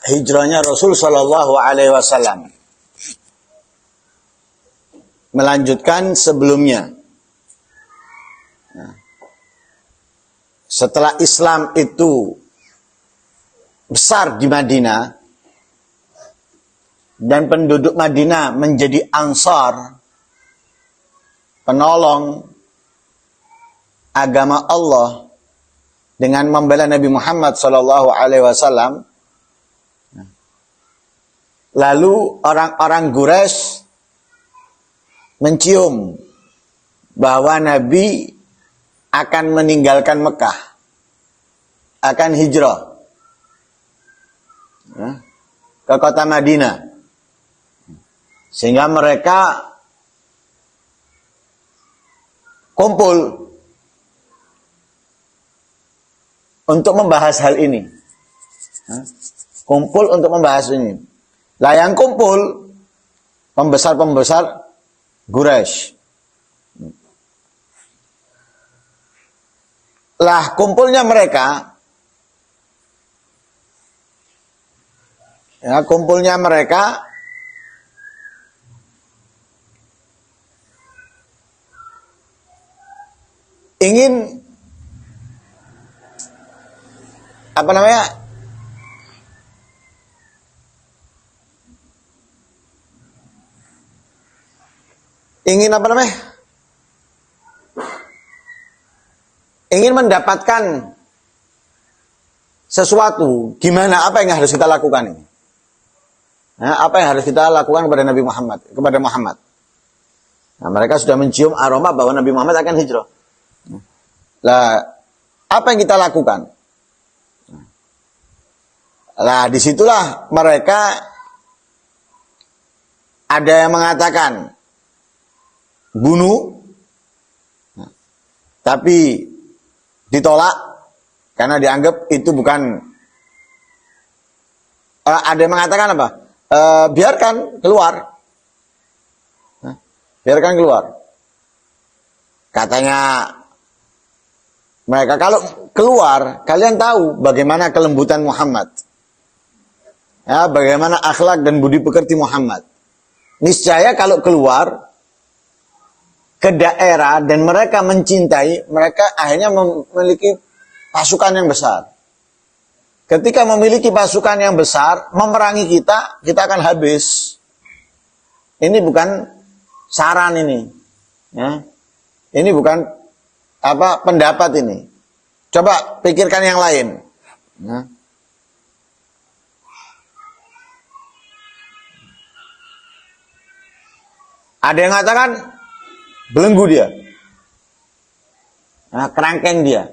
hijrahnya Rasul Shallallahu Alaihi Wasallam. Melanjutkan sebelumnya. Setelah Islam itu besar di Madinah dan penduduk Madinah menjadi ansar, penolong agama Allah dengan membela Nabi Muhammad Sallallahu Alaihi Wasallam. Lalu orang-orang Quraisy mencium bahwa Nabi akan meninggalkan Mekah, akan hijrah ke kota Madinah, sehingga mereka kumpul untuk membahas hal ini. Kumpul untuk membahas ini. Lah yang kumpul pembesar-pembesar Quraisy. Lah kumpulnya mereka, ingin ingin mendapatkan sesuatu. Gimana, apa yang harus kita lakukan ini? Apa yang harus kita lakukan kepada Nabi Muhammad, kepada Muhammad? Nah, mereka sudah mencium aroma bahwa Nabi Muhammad akan hijrah. Lah, apa yang kita lakukan? Lah, disitulah mereka ada yang mengatakan bunuh, tapi ditolak karena dianggap itu bukan. Ada yang mengatakan apa? Biarkan keluar. Biarkan keluar. Katanya mereka, kalau keluar, kalian tahu bagaimana kelembutan Muhammad. Ya, bagaimana akhlak dan budi pekerti Muhammad. Niscaya kalau keluar ke daerah dan mereka mencintai, mereka akhirnya memiliki pasukan yang besar. Ketika memiliki pasukan yang besar, memerangi kita akan habis. Ini bukan saran ini. Ya. Ini bukan pendapat ini. Coba pikirkan yang lain. Ya. Ada yang mengatakan belenggu dia, kerangkeng dia,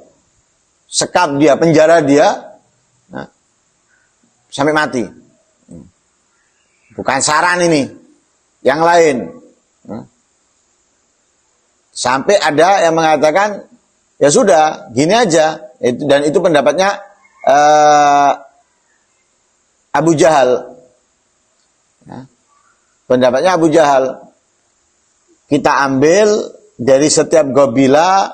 sekap dia, penjara dia, sampai mati. Bukan saran ini, yang lain. Sampai ada yang mengatakan, ya sudah, gini aja. Dan itu pendapatnya Abu Jahal. Pendapatnya Abu Jahal. Kita ambil dari setiap gobila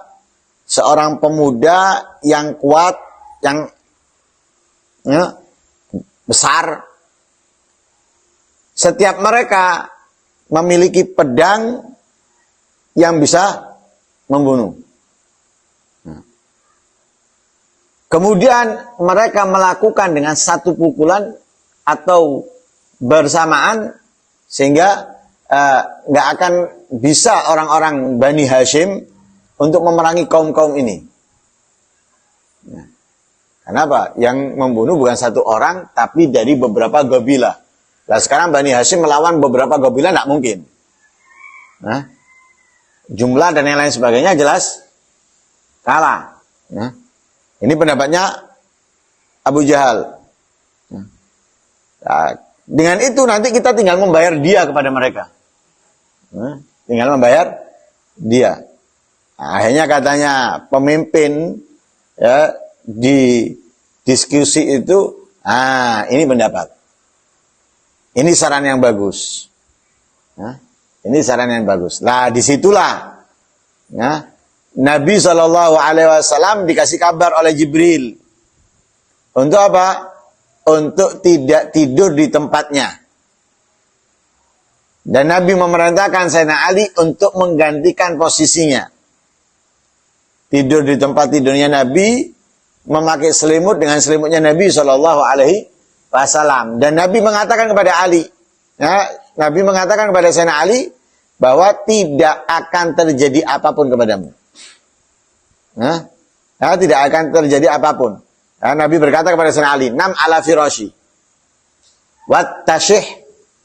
seorang pemuda yang kuat, yang besar. Setiap mereka memiliki pedang yang bisa membunuh. Kemudian mereka melakukan dengan satu pukulan atau bersamaan, sehingga nggak akan bisa orang-orang Bani Hashim untuk memerangi kaum-kaum ini. Kenapa? Yang membunuh bukan satu orang, tapi dari beberapa gobila. Nah, sekarang Bani Hashim melawan beberapa gobila nggak mungkin. Jumlah dan yang lain sebagainya jelas kalah. Ini pendapatnya Abu Jahal. Nah, dengan itu nanti kita tinggal membayar dia kepada mereka. Tinggal membayar dia. Nah, akhirnya katanya pemimpin ya di diskusi itu, ini pendapat. Ini saran yang bagus. Ini saran yang bagus. Nah, disitulah Nabi SAW dikasih kabar oleh Jibril. Untuk apa? untuk tidak tidur di tempatnya. Dan Nabi memerintahkan Sayyidina Ali untuk menggantikan posisinya. Tidur di tempat tidurnya Nabi, memakai selimut dengan selimutnya Nabi SAW. Dan Nabi mengatakan kepada Ali, ya, Nabi mengatakan kepada Sayyidina Ali bahwa tidak akan terjadi apapun kepadamu. Ya, tidak akan terjadi apapun. Ya, Nabi berkata kepada Sayyidina Ali, "Nam ala firashi wat tashih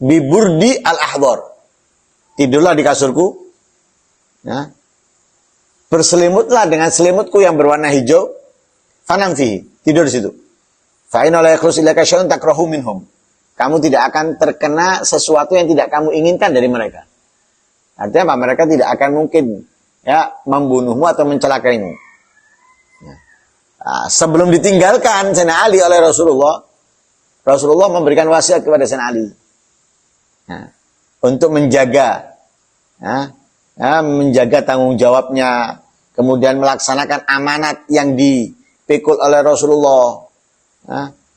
biburdi al-ahdor." Tidurlah di kasurku. Ya. Berselimutlah dengan selimutku yang berwarna hijau. Fanam fihi. Tidur di situ. Fa inna la yakhrus ilaka syai'un takrahu minhum. Kamu tidak akan terkena sesuatu yang tidak kamu inginkan dari mereka. Artinya apa? Mereka tidak akan mungkin ya membunuhmu atau mencelakaimu. Ya. Nah, sebelum ditinggalkan Sayyidina Ali oleh Rasulullah memberikan wasiat kepada Sayyidina Ali. Nah, untuk menjaga menjaga tanggung jawabnya, kemudian melaksanakan amanat yang dipikul oleh Rasulullah,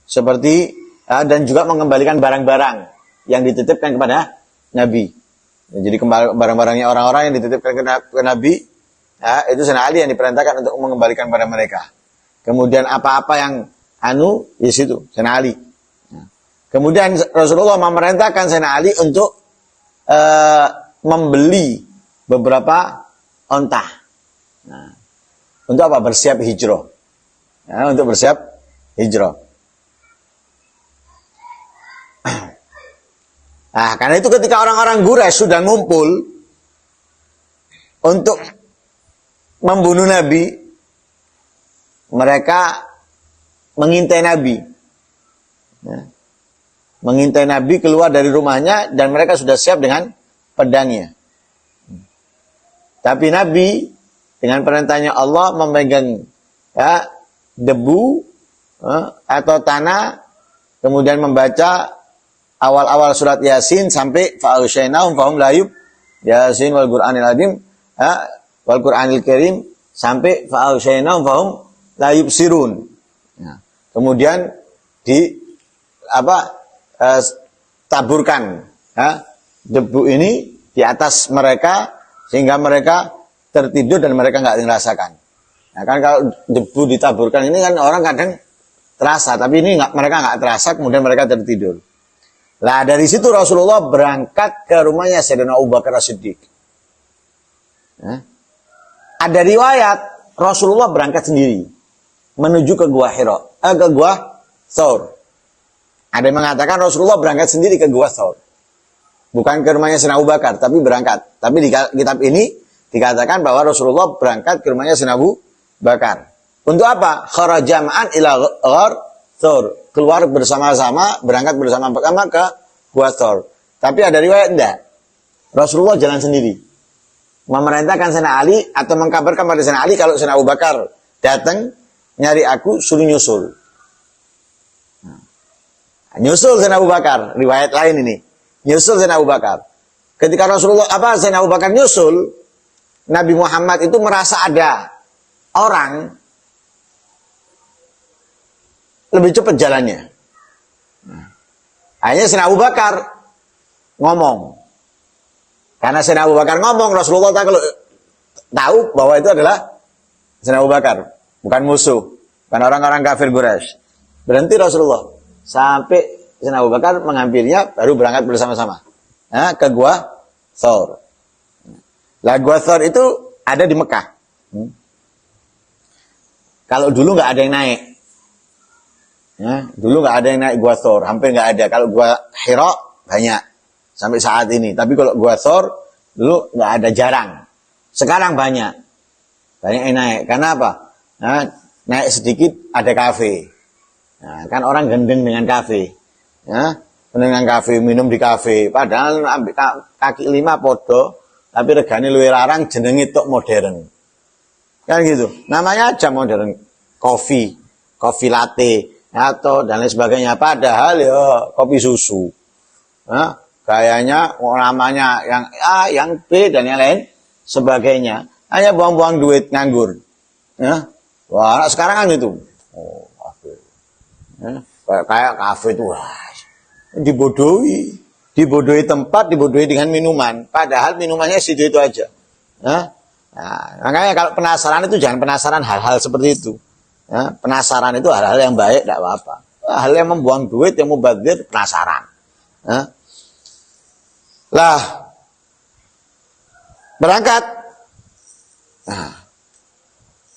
seperti dan juga mengembalikan barang-barang yang dititipkan kepada Nabi. Jadi barang-barangnya orang-orang yang dititipkan ke Nabi, itu Sayyidina Ali yang diperintahkan untuk mengembalikan pada mereka. Kemudian apa-apa yang di situ Sayyidina Ali. Kemudian Rasulullah memerintahkan Sayyidina Ali untuk membeli beberapa onta. Nah, untuk apa? Bersiap hijrah. Ya, untuk bersiap hijrah. Nah, karena itu ketika orang-orang Quraisy sudah ngumpul untuk membunuh Nabi, mereka mengintai Nabi. Ya. Mengintai Nabi keluar dari rumahnya dan mereka sudah siap dengan pedangnya. Tapi Nabi dengan perintahnya Allah memegang debu atau tanah, kemudian membaca awal-awal surat Yasin sampai fa'usyainahum fahum layub Yasin wal Qur'anil azim wal Qur'anil karim sampai fa'usyainahum fahum layub sirun. Kemudian taburkan debu ini di atas mereka sehingga mereka tertidur dan mereka nggak merasakan. Nah, kan kalau debu ditaburkan ini kan orang kadang terasa, tapi ini mereka nggak terasa, kemudian mereka tertidur. Lah dari situ Rasulullah berangkat ke rumahnya Sayyidina Abu Bakar As-Siddiq. Ada riwayat Rasulullah berangkat sendiri menuju ke Gua Hira, ke Gua Thawr. Ada yang mengatakan Rasulullah berangkat sendiri ke Gua Thawr. Bukan ke rumahnya Sayyidina Abu Bakar, tapi berangkat. Tapi di kitab ini dikatakan bahwa Rasulullah berangkat ke rumahnya Sayyidina Abu Bakar. Untuk apa? Kharajama'an ila Ghar Thawr. Keluar bersama-sama, berangkat bersama-sama ke Gua Thawr. Tapi ada riwayat enggak. Rasulullah jalan sendiri. Memerintahkan Sayyidina Ali atau mengkabarkan pada Sayyidina Ali kalau Sayyidina Abu Bakar datang nyari aku, suruh nyusul. Nyusul Sayyidina Abu Bakar, riwayat lain ini. Nyusul Sayyidina Abu Bakar. Ketika Sayyidina Abu Bakar nyusul, Nabi Muhammad itu merasa ada orang lebih cepat jalannya. Akhirnya Sayyidina Abu Bakar ngomong. Karena Sayyidina Abu Bakar ngomong, Rasulullah tahu bahwa itu adalah Sayyidina Abu Bakar, bukan musuh, bukan orang-orang kafir Quraisy. Berhenti Rasulullah sampai Sayyidina Abu Bakar menghampirinya, baru berangkat bersama-sama ke Gua Thawr. Lah Gua Thawr itu ada di Mekah. Kalau dulu nggak ada yang naik, dulu nggak ada yang naik Gua Thawr, hampir nggak ada. Kalau Gua Hira banyak sampai saat ini. Tapi kalau Gua Thawr dulu nggak ada, jarang. Sekarang banyak yang naik. Karena apa? Naik sedikit ada kafe. Nah, kan orang gendeng dengan kafe. Dengan kafe, minum di kafe. Padahal ambil kaki 5 podo, tapi regane luwih larang, jenenge tok modern. Kan gitu. Namanya aja modern. Kopi latte, atau dan lain sebagainya. Padahal ya kopi susu. Gayanya namanya yang A, yang B dan yang lain sebagainya. Hanya buang-buang duit, nganggur. Wah, sekarang kan gitu. Kayak kafe itu, wah, dibodohi tempat, dibodohi dengan minuman. Padahal minumannya situ aja. Nah, makanya kalau penasaran itu jangan penasaran hal-hal seperti itu. Penasaran itu hal-hal yang baik, tidak apa-apa. Hal yang membuang duit, yang mubadzir, penasaran. Lah, berangkat.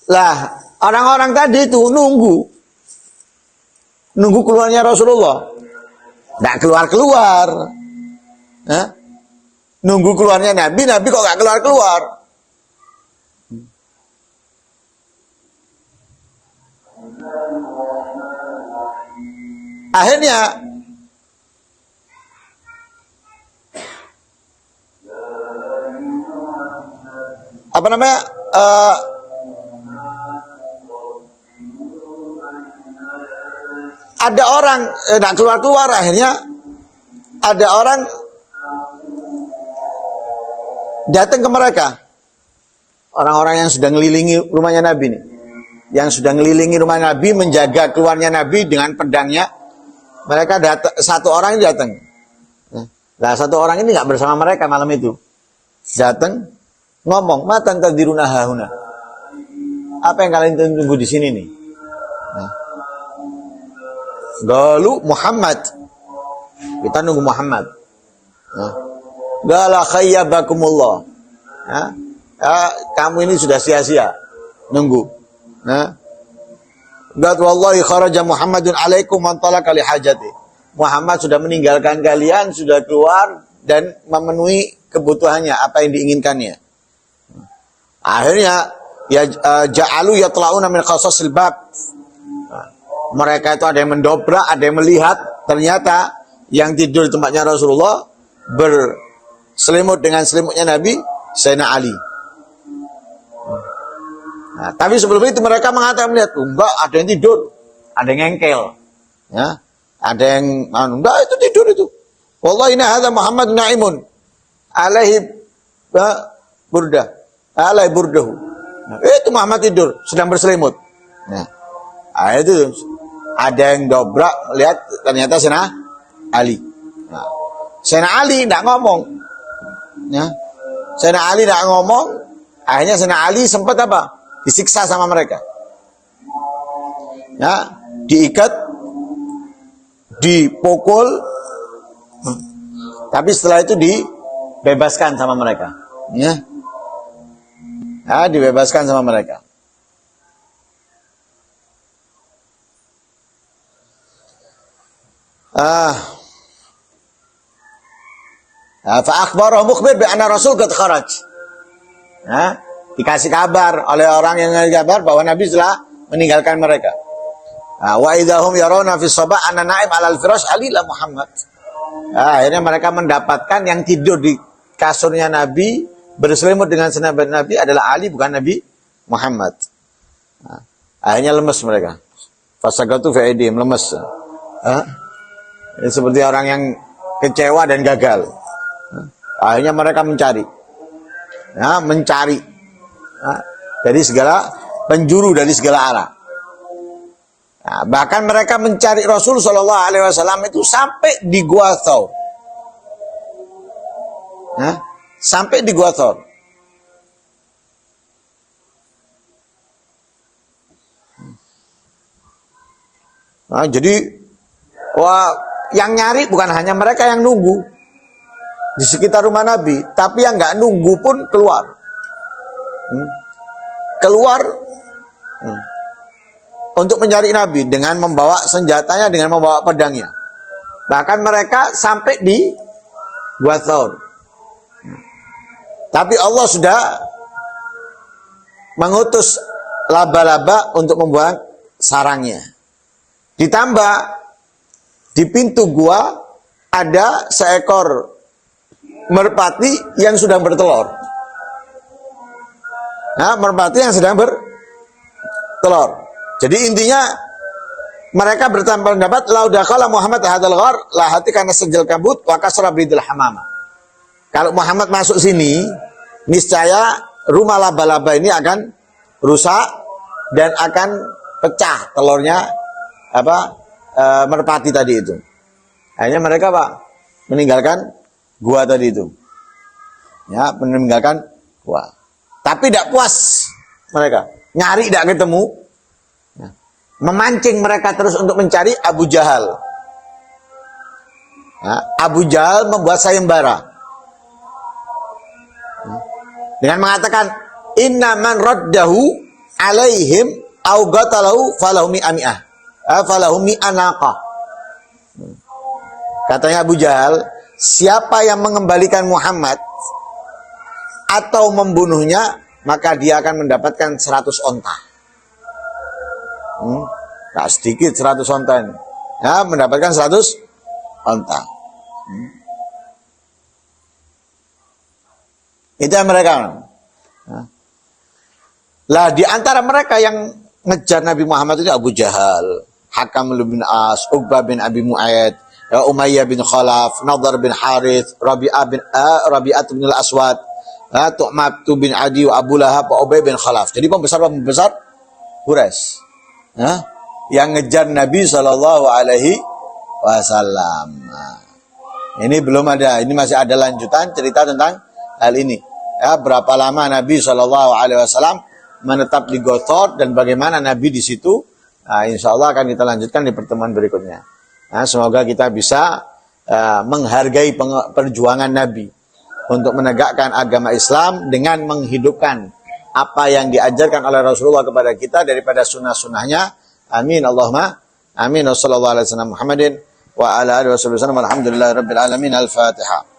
Lah, orang-orang tadi itu nunggu keluarnya Rasulullah. Tidak keluar-keluar. Nunggu keluarnya Nabi kok gak keluar-keluar. Akhirnya apa namanya? Ada orang tidak keluar-keluar, akhirnya ada orang datang ke mereka. Orang-orang yang sudah ngelilingi rumahnya Nabi nih. Yang sudah ngelilingi rumah Nabi, menjaga keluarnya Nabi dengan pedangnya. Mereka datang, satu orang ini datang. Nah, satu orang ini nggak bersama mereka malam itu. Datang, ngomong, "Matan tadiruna hahuna." Apa yang kalian tunggu di sini nih? Galu Muhammad. Kita nunggu Muhammad. Gala khayyabakumullah. Kamu ini sudah sia-sia nunggu. Gad wallahi kharaja Muhammadun alaikum man talaka li hajati. Muhammad sudah meninggalkan kalian, sudah keluar dan memenuhi kebutuhannya, apa yang diinginkannya. Akhirnya ya ja'alu yatla'una min qasasil bab. Mereka itu ada yang mendobrak, ada yang melihat, ternyata yang tidur di tempatnya Rasulullah berselimut dengan selimutnya Nabi Sayyidina Ali. Nah, tapi sebelum itu mereka mengatakan, melihat, enggak, ada yang tidur, ada yang ngengkel, ya, ada yang enggak, itu tidur itu. Wallahi inna hadza Muhammad na'imun alaihi burdah, alaihi burdahu. Nah, itu Muhammad tidur, sedang berselimut. Nah, itu ada yang dobrak, lihat ternyata Sayyidina Ali. Nah, Sayyidina Ali tidak ngomong, ya, Sayyidina Ali tidak ngomong. Akhirnya Sayyidina Ali sempat apa? Disiksa sama mereka, ya, diikat, dipukul, tapi setelah itu dibebaskan sama mereka, ya, dibebaskan sama mereka. Fa akhbarahu mukhbir bi anna rasul qad kharaj. Dikasih kabar oleh orang yang ngasih kabar bahwa Nabi telah meninggalkan mereka. Wa idahum yarawna fi sabah anna na'im 'alal firash alila Muhammad. Akhirnya mereka mendapatkan yang tidur di kasurnya Nabi, berselimut dengan sahabat Nabi adalah Ali, bukan Nabi Muhammad. Akhirnya lemes mereka. Fasagatu fi aidihim, lemes. Ini seperti orang yang kecewa dan gagal. Akhirnya mereka mencari. Dari segala penjuru, dari segala arah. Nah, bahkan mereka mencari Rasul Shallallahu Alaihi Wasallam itu sampai di Gua Thawr. Sampai di Gua Thawr. Nah, jadi yang nyari bukan hanya mereka yang nunggu di sekitar rumah Nabi, tapi yang nggak nunggu pun keluar. Untuk mencari Nabi dengan membawa senjatanya, dengan membawa pedangnya. Bahkan mereka sampai di Gua Thawr. Tapi Allah sudah mengutus laba-laba untuk membuang sarangnya. Ditambah di pintu gua ada seekor merpati yang sedang bertelur. Merpati yang sedang bertelur. Jadi intinya mereka berpendapat lau dakhala Muhammad hadzal ghar la hati kana sajal kabut wa kasra bidil hamama. Kalau Muhammad masuk sini, niscaya rumah laba-laba ini akan rusak dan akan pecah telurnya, merpati tadi itu. Akhirnya mereka Pak meninggalkan gua tadi itu. Ya, meninggalkan gua. Tapi tidak puas mereka. Nyari tidak ketemu. Ya. Memancing mereka terus untuk mencari Abu Jahal. Ya, Abu Jahal membuat sayembara. Ya. Dengan mengatakan, inna man raddahu alaihim au qatalahu falahu mi'ah. Falahu mi'anaqah. Katanya Abu Jahal, siapa yang mengembalikan Muhammad atau membunuhnya, maka dia akan mendapatkan 100 onta. Tak sedikit 100 onta ini. Ya, mendapatkan 100 onta. Itu yang mereka. Lah di antara mereka yang ngejar Nabi Muhammad itu Abu Jahal, Hakam bin As, Uqbah bin Abi Mu'ayyid, Umayyah bin Khalaf, Nadhr bin Harith, Rabi'ah bin Al-Aswad, Tu'mab bin Adi, Abu Lahab, Ubay bin Khalaf. Jadi pembesar Quraisy. Yang ngejar Nabi Shallallahu Alaihi Wasallam. Ini belum ada, ini masih ada lanjutan cerita tentang hal ini. Ya, berapa lama Nabi Shallallahu Alaihi Wasallam menetap di Gothor dan bagaimana Nabi di situ. Nah, insya Allah akan kita lanjutkan di pertemuan berikutnya. Nah, semoga kita bisa menghargai perjuangan Nabi untuk menegakkan agama Islam dengan menghidupkan apa yang diajarkan oleh Rasulullah kepada kita daripada sunnah-sunnahnya. Amin Allahumma amin. Wassallallahu alaihi wasallam Muhammadin wa ala alihi wasallam. Alhamdulillahirabbil alamin. Al-Fatihah.